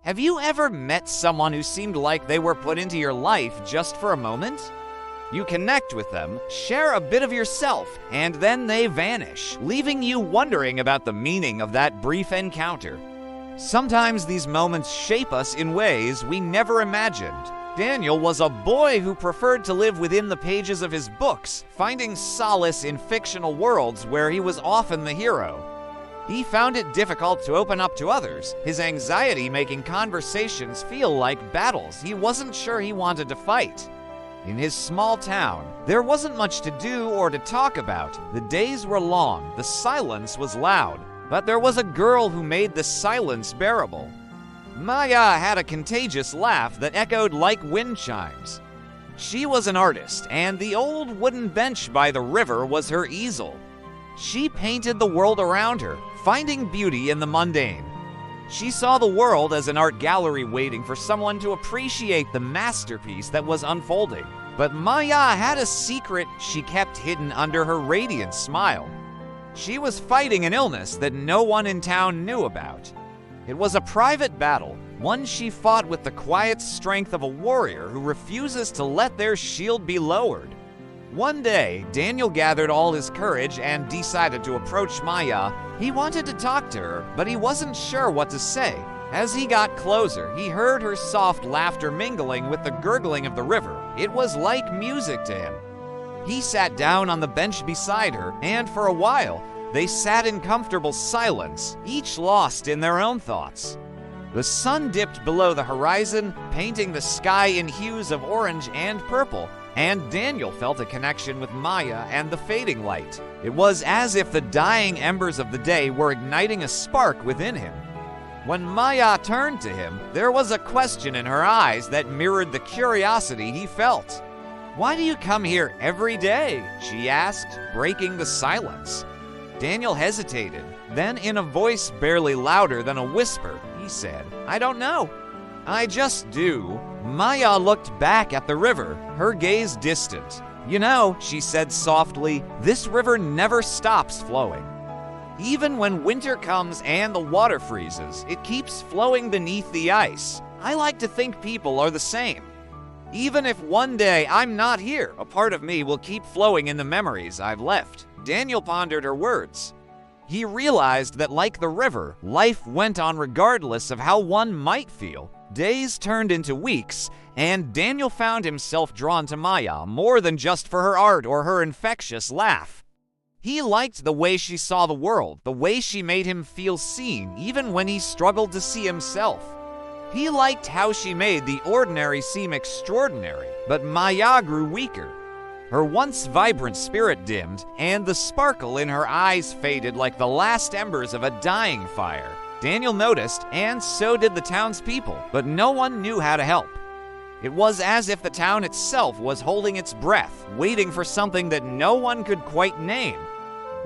Have you ever met someone who seemed like they were put into your life just for a moment? You connect with them, share a bit of yourself, and then they vanish, leaving you wondering about the meaning of that brief encounter. Sometimes these moments shape us in ways we never imagined. Daniel was a boy who preferred to live within the pages of his books, finding solace in fictional worlds where he was often the hero. He found it difficult to open up to others, his anxiety making conversations feel like battles he wasn't sure he wanted to fight. In his small town, there wasn't much to do or to talk about. The days were long, the silence was loud, but there was a girl who made the silence bearable. Maya had a contagious laugh that echoed like wind chimes. She was an artist, and the old wooden bench by the river was her easel. She painted the world around her, finding beauty in the mundane. She saw the world as an art gallery waiting for someone to appreciate the masterpiece that was unfolding. But Maya had a secret she kept hidden under her radiant smile. She was fighting an illness that no one in town knew about. It was a private battle, one she fought with the quiet strength of a warrior who refuses to let their shield be lowered. One day, Daniel gathered all his courage and decided to approach Maya. He wanted to talk to her, but he wasn't sure what to say. As he got closer, he heard her soft laughter mingling with the gurgling of the river. It was like music to him. He sat down on the bench beside her, and for a while, they sat in comfortable silence, each lost in their own thoughts. The sun dipped below the horizon, painting the sky in hues of orange and purple, and Daniel felt a connection with Maya and the fading light. It was as if the dying embers of the day were igniting a spark within him. When Maya turned to him, there was a question in her eyes that mirrored the curiosity he felt. "Why do you come here every day?" she asked, breaking the silence. Daniel hesitated. Then, in a voice barely louder than a whisper, he said, "I don't know. I just do." Maya looked back at the river, her gaze distant. "You know," she said softly, "this river never stops flowing. Even when winter comes and the water freezes, it keeps flowing beneath the ice. I like to think people are the same. Even if one day I'm not here, a part of me will keep flowing in the memories I've left." Daniel pondered her words. He realized that, like the river, life went on regardless of how one might feel. Days turned into weeks, and Daniel found himself drawn to Maya more than just for her art or her infectious laugh. He liked the way she saw the world, the way she made him feel seen, even when he struggled to see himself. He liked how she made the ordinary seem extraordinary, but Maya grew weaker. Her once vibrant spirit dimmed, and the sparkle in her eyes faded like the last embers of a dying fire. Daniel noticed, and so did the townspeople, but no one knew how to help. It was as if the town itself was holding its breath, waiting for something that no one could quite name.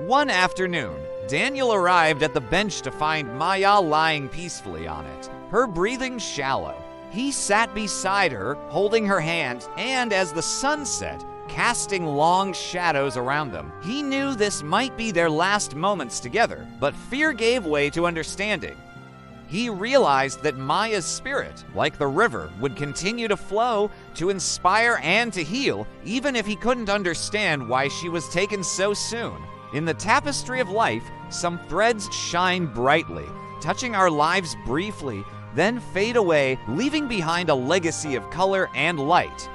One afternoon, Daniel arrived at the bench to find Maya lying peacefully on it, her breathing shallow. He sat beside her, holding her hand, and as the sun set, casting long shadows around them. He knew this might be their last moments together, but fear gave way to understanding. He realized that Maya's spirit, like the river, would continue to flow, to inspire and to heal, even if he couldn't understand why she was taken so soon. In the tapestry of life, some threads shine brightly, touching our lives briefly, then fade away, leaving behind a legacy of color and light.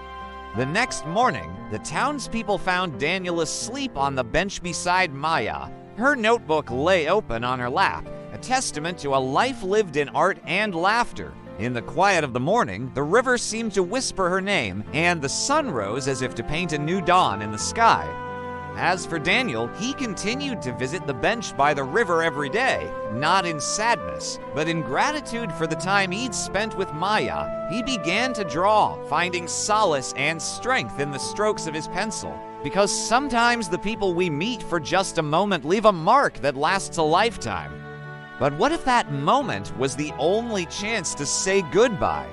The next morning, the townspeople found Daniel asleep on the bench beside Maya. Her notebook lay open on her lap, a testament to a life lived in art and laughter. In the quiet of the morning, the river seemed to whisper her name, and the sun rose as if to paint a new dawn in the sky. As for Daniel, he continued to visit the bench by the river every day, not in sadness, but in gratitude for the time he'd spent with Maya. He began to draw, finding solace and strength in the strokes of his pencil. Because sometimes the people we meet for just a moment leave a mark that lasts a lifetime. But what if that moment was the only chance to say goodbye?